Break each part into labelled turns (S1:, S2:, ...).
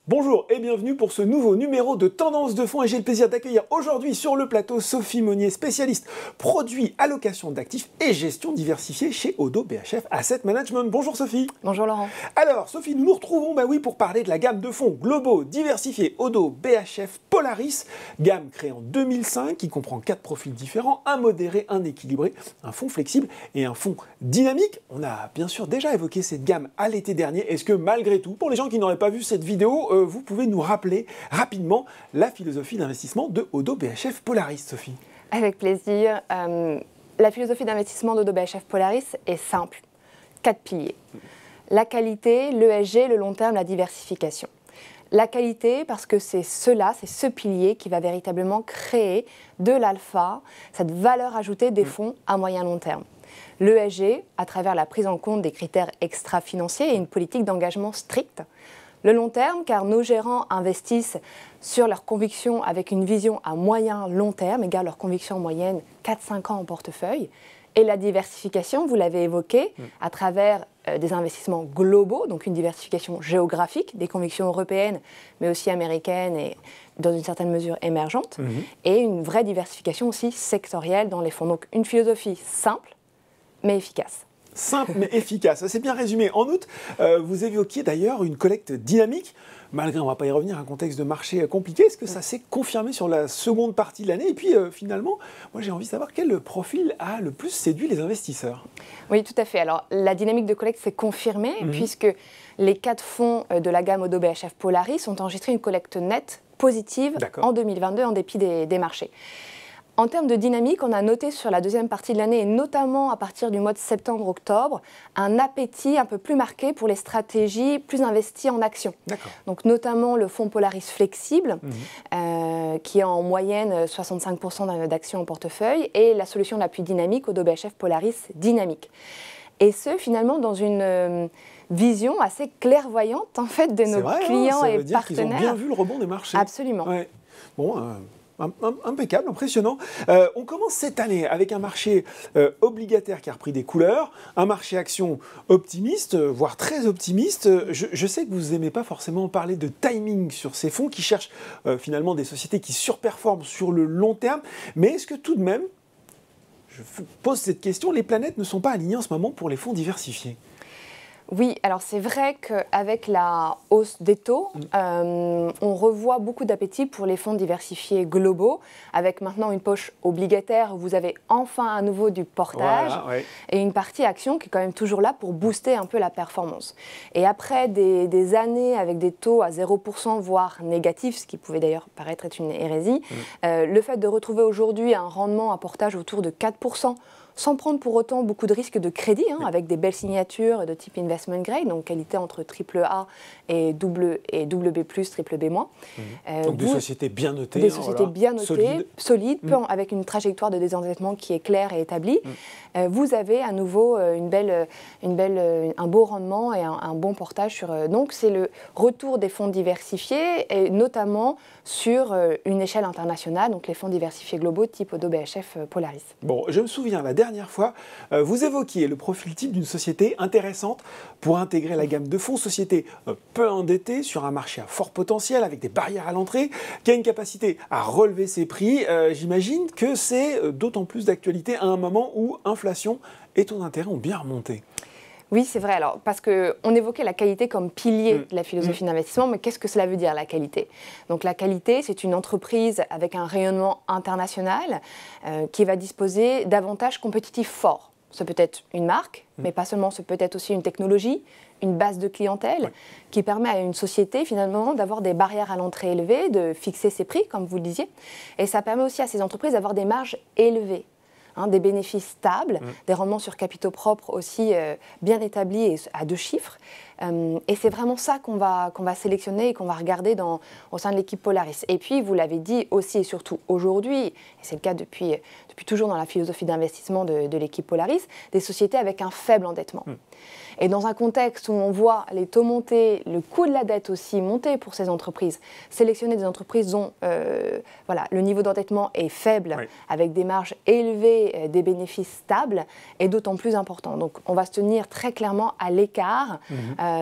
S1: Bonjour et bienvenue pour ce nouveau numéro de Tendance de fonds et j'ai le plaisir d'accueillir aujourd'hui sur le plateau Sophie Monnier, spécialiste produits, allocation d'actifs et gestion diversifiée chez Oddo BHF Asset Management. Bonjour Sophie.
S2: Bonjour Laurent.
S1: Alors Sophie, nous nous retrouvons pour parler de la gamme de fonds globaux diversifiés Oddo BHF Polaris, gamme créée en 2005 qui comprend 4 profils différents, un modéré, un équilibré, un fonds flexible et un fonds dynamique. On a bien sûr déjà évoqué cette gamme à l'été dernier. Est-ce que malgré tout, pour les gens qui n'auraient pas vu cette vidéo, vous pouvez nous rappeler rapidement la philosophie d'investissement de Oddo BHF Polaris, Sophie?
S2: Avec plaisir. La philosophie d'investissement d'Oddo BHF Polaris est simple. 4 piliers. La qualité, l'ESG, le long terme, la diversification. La qualité, parce que c'est ce pilier qui va véritablement créer de l'alpha, cette valeur ajoutée des fonds à moyen long terme. L'ESG, à travers la prise en compte des critères extra-financiers et une politique d'engagement stricte. Le long terme, car nos gérants investissent sur leurs convictions avec une vision à moyen long terme, égale leur conviction en moyenne 4-5 ans en portefeuille. Et la diversification, vous l'avez évoqué, à travers des investissements globaux, donc une diversification géographique, des convictions européennes, mais aussi américaines et dans une certaine mesure émergentes, et une vraie diversification aussi sectorielle dans les fonds. Donc une philosophie simple, mais efficace.
S1: Simple mais efficace, c'est bien résumé. En outre, vous évoquiez d'ailleurs une collecte dynamique, malgré, on ne va pas y revenir, un contexte de marché compliqué. Est-ce que ça s'est confirmé sur la seconde partie de l'année? Et puis finalement, moi j'ai envie de savoir quel profil a le plus séduit les investisseurs?
S2: Oui, tout à fait. Alors la dynamique de collecte s'est confirmée puisque les 4 fonds de la gamme Oddo BHF Polaris ont enregistré une collecte nette positive en 2022 en dépit des marchés. En termes de dynamique, on a noté sur la deuxième partie de l'année, et notamment à partir du mois de septembre-octobre, un appétit un peu plus marqué pour les stratégies plus investies en actions. Donc notamment le fonds Polaris Flexible, qui a en moyenne 65% d'actions en portefeuille, et la solution la plus dynamique, Oddo BHF Polaris Dynamique. Et ce, finalement, dans une vision assez clairvoyante en fait, de nos clients et partenaires.
S1: Qu'ils ont bien vu le rebond des marchés.
S2: Absolument.
S1: Ouais. Bon, impeccable, impressionnant. On commence cette année avec un marché obligataire qui a repris des couleurs, un marché action optimiste, voire très optimiste. Je sais que vous n'aimez pas forcément parler de timing sur ces fonds qui cherchent finalement des sociétés qui surperforment sur le long terme, mais est-ce que tout de même, je pose cette question, les planètes ne sont pas alignées en ce moment pour les fonds diversifiés?
S2: Oui, alors c'est vrai qu'avec la hausse des taux, on revoit beaucoup d'appétit pour les fonds diversifiés globaux, avec maintenant une poche obligataire où vous avez enfin à nouveau du portage et une partie action qui est quand même toujours là pour booster un peu la performance. Et après des années avec des taux à 0%, voire négatifs, ce qui pouvait d'ailleurs paraître être une hérésie, le fait de retrouver aujourd'hui un rendement à portage autour de 4%, sans prendre pour autant beaucoup de risques de crédit, avec des belles signatures de type investment grade, donc qualité entre AAA et BB+, BB-.
S1: Donc des sociétés bien notées.
S2: Des sociétés bien notées, solides, avec une trajectoire de désendettement qui est claire et établie. Vous avez à nouveau un beau rendement et un bon portage sur... donc c'est le retour des fonds diversifiés, et notamment sur une échelle internationale, donc les fonds diversifiés globaux type Oddo BHF Polaris.
S1: Bon, je me souviens, la dernière fois, vous évoquiez le profil type d'une société intéressante pour intégrer la gamme de fonds, société peu endettée sur un marché à fort potentiel, avec des barrières à l'entrée, qui a une capacité à relever ses prix. J'imagine que c'est d'autant plus d'actualité à un moment où inflation et taux d'intérêt ont bien remonté.
S2: Oui, c'est vrai. Alors, parce qu'on évoquait la qualité comme pilier de la philosophie d'investissement, mais qu'est-ce que cela veut dire, la qualité? Donc, la qualité, c'est une entreprise avec un rayonnement international qui va disposer d'avantages compétitifs forts. Ça peut être une marque, mais pas seulement, ça peut être aussi une technologie, une base de clientèle qui permet à une société, finalement, d'avoir des barrières à l'entrée élevées, de fixer ses prix, comme vous le disiez. Et ça permet aussi à ces entreprises d'avoir des marges élevées. Des bénéfices stables, des rendements sur capitaux propres aussi bien établis et à 2 chiffres. Et c'est vraiment ça qu'on va sélectionner et qu'on va regarder au sein de l'équipe Polaris. Et puis, vous l'avez dit aussi et surtout aujourd'hui, et c'est le cas depuis toujours dans la philosophie d'investissement de l'équipe Polaris, des sociétés avec un faible endettement. Et dans un contexte où on voit les taux monter, le coût de la dette aussi monter pour ces entreprises, sélectionner des entreprises dont le niveau d'endettement est faible, avec des marges élevées, des bénéfices stables, est d'autant plus important. Donc on va se tenir très clairement à l'écart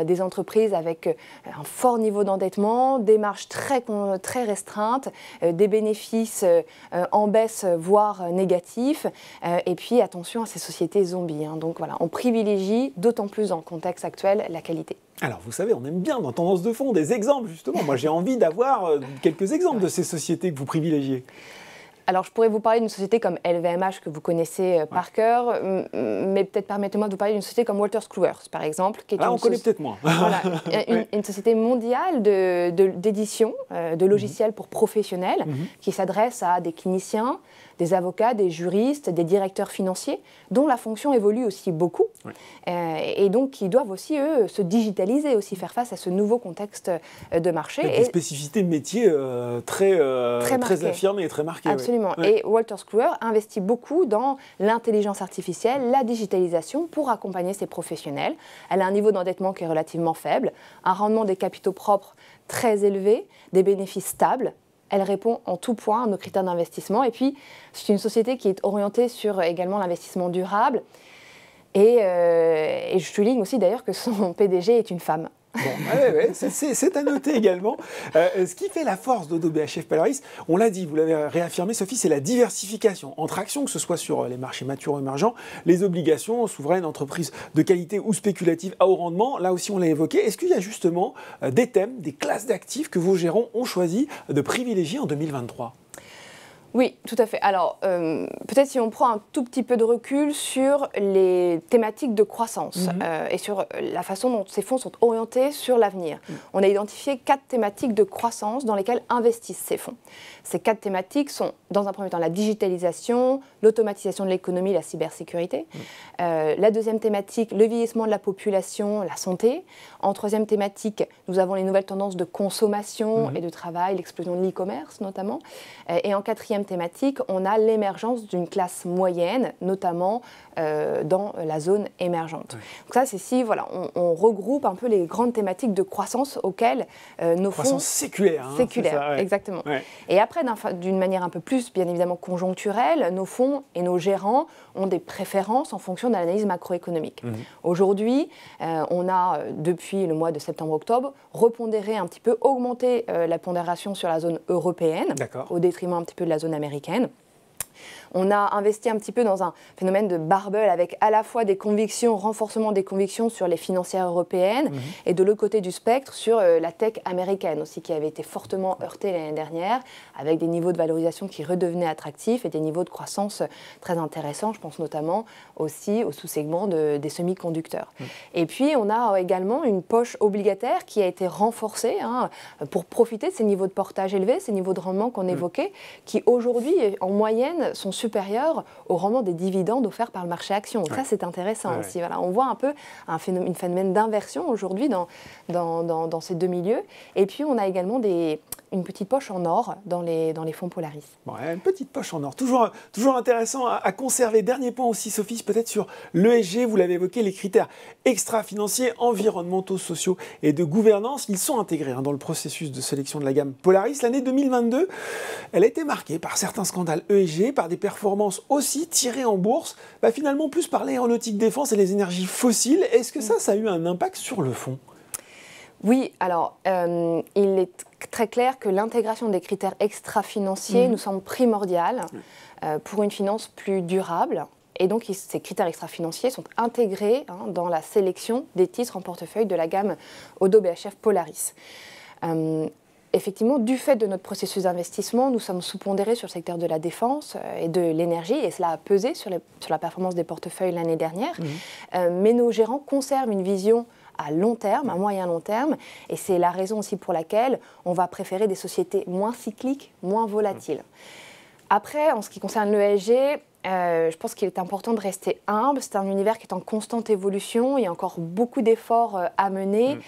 S2: des entreprises avec un fort niveau d'endettement, des marges très restreintes, des bénéfices en baisse, voire négatifs, et puis attention à ces sociétés zombies. Donc voilà, on privilégie d'autant plus dans le contexte actuel la qualité.
S1: Alors, vous savez, on aime bien dans Tendance de fond des exemples, justement. Moi, j'ai envie d'avoir quelques exemples de ces sociétés que vous privilégiez.
S2: Alors, je pourrais vous parler d'une société comme LVMH que vous connaissez par cœur, mais peut-être permettez-moi de vous parler d'une société comme Wolters Kluwer, par exemple. Qui est
S1: on connaît peut-être moins.
S2: Voilà, une société mondiale d'édition de logiciels pour professionnels qui s'adresse à des cliniciens, des avocats, des juristes, des directeurs financiers, dont la fonction évolue aussi beaucoup, et donc qui doivent aussi, eux, se digitaliser, aussi faire face à ce nouveau contexte de marché.
S1: Avec des spécificités de métier très affirmées et très marquées.
S2: Absolument. Et Wolters Kluwer investit beaucoup dans l'intelligence artificielle, la digitalisation pour accompagner ses professionnels. Elle a un niveau d'endettement qui est relativement faible, un rendement des capitaux propres très élevé, des bénéfices stables. Elle répond en tout point à nos critères d'investissement. Et puis, c'est une société qui est orientée sur également l'investissement durable. Et je souligne aussi d'ailleurs que son PDG est une femme.
S1: Bon, c'est à noter également. Ce qui fait la force d'Odo BHF Polaris, on l'a dit, vous l'avez réaffirmé Sophie, c'est la diversification entre actions, que ce soit sur les marchés matures ou émergents, les obligations souveraines, entreprises de qualité ou spéculatives à haut rendement. Là aussi, on l'a évoqué. Est-ce qu'il y a justement des thèmes, des classes d'actifs que vos gérants ont choisi de privilégier en 2023 ?
S2: Oui, tout à fait. Alors, peut-être si on prend un tout petit peu de recul sur les thématiques de croissance et sur la façon dont ces fonds sont orientés sur l'avenir. On a identifié 4 thématiques de croissance dans lesquelles investissent ces fonds. Ces 4 thématiques sont, dans un premier temps, la digitalisation, l'automatisation de l'économie, la cybersécurité. La deuxième thématique, le vieillissement de la population, la santé. En troisième thématique, nous avons les nouvelles tendances de consommation et de travail, l'explosion de l'e-commerce notamment. Et en quatrième thématique, on a l'émergence d'une classe moyenne, notamment dans la zone émergente. Donc ça, c'est si on regroupe un peu les grandes thématiques de croissance auxquelles nos fonds...
S1: Croissance séculaire.
S2: Séculaire, exactement. Et après, d'une manière un peu plus, bien évidemment, conjoncturelle, nos fonds et nos gérants ont des préférences en fonction de l'analyse macroéconomique. Aujourd'hui, on a, depuis le mois de septembre-octobre, repondéré un petit peu, augmenté la pondération sur la zone européenne, au détriment un petit peu de la zone américaine. On a investi un petit peu dans un phénomène de barbell avec à la fois des convictions, renforcement des convictions sur les financières européennes et de l'autre côté du spectre sur la tech américaine aussi qui avait été fortement heurtée l'année dernière avec des niveaux de valorisation qui redevenaient attractifs et des niveaux de croissance très intéressants. Je pense notamment aussi au sous-segment des semi-conducteurs. Et puis on a également une poche obligataire qui a été renforcée pour profiter de ces niveaux de portage élevés, ces niveaux de rendement qu'on évoquait, qui aujourd'hui en moyenne sont supérieurs au rendement des dividendes offerts par le marché action. Donc ça, c'est intéressant aussi. Voilà. On voit un peu un phénomène d'inversion aujourd'hui dans ces deux milieux. Et puis, on a également une petite poche en or dans les fonds Polaris.
S1: Bon, une petite poche en or. Toujours intéressant à conserver. Dernier point aussi, Sophie, peut-être sur l'ESG. Vous l'avez évoqué, les critères extra-financiers, environnementaux, sociaux et de gouvernance, ils sont intégrés dans le processus de sélection de la gamme Polaris. L'année 2022, elle a été marquée par certains scandales ESG, par des performances aussi tirées en bourse, finalement plus par l'aéronautique défense et les énergies fossiles. Est-ce que ça a eu un impact sur le fonds ?
S2: Oui, alors il est très clair que l'intégration des critères extra-financiers nous semble primordiale pour une finance plus durable. Et donc, ces critères extra-financiers sont intégrés dans la sélection des titres en portefeuille de la gamme Odo BHF Polaris. Effectivement, du fait de notre processus d'investissement, nous sommes sous-pondérés sur le secteur de la défense et de l'énergie, et cela a pesé sur la performance des portefeuilles l'année dernière. Mais nos gérants conservent une vision à long terme, à moyen-long terme, et c'est la raison aussi pour laquelle on va préférer des sociétés moins cycliques, moins volatiles. Après, en ce qui concerne l'ESG, Je pense qu'il est important de rester humble. C'est un univers qui est en constante évolution. Il y a encore beaucoup d'efforts à mener.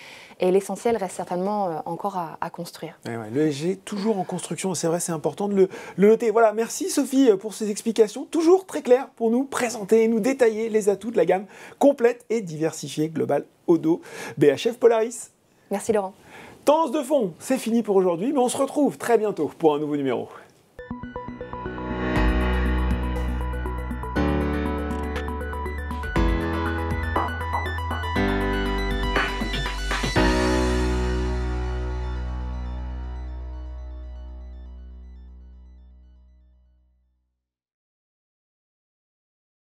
S2: Et l'essentiel reste certainement encore à construire.
S1: Ouais, le SG, toujours en construction. C'est vrai, c'est important de le noter. Voilà, merci Sophie pour ces explications. Toujours très claires pour nous présenter, nous détailler les atouts de la gamme complète et diversifiée Global Odo BHF Polaris.
S2: Merci Laurent.
S1: Tendance de fond, c'est fini pour aujourd'hui, mais on se retrouve très bientôt pour un nouveau numéro.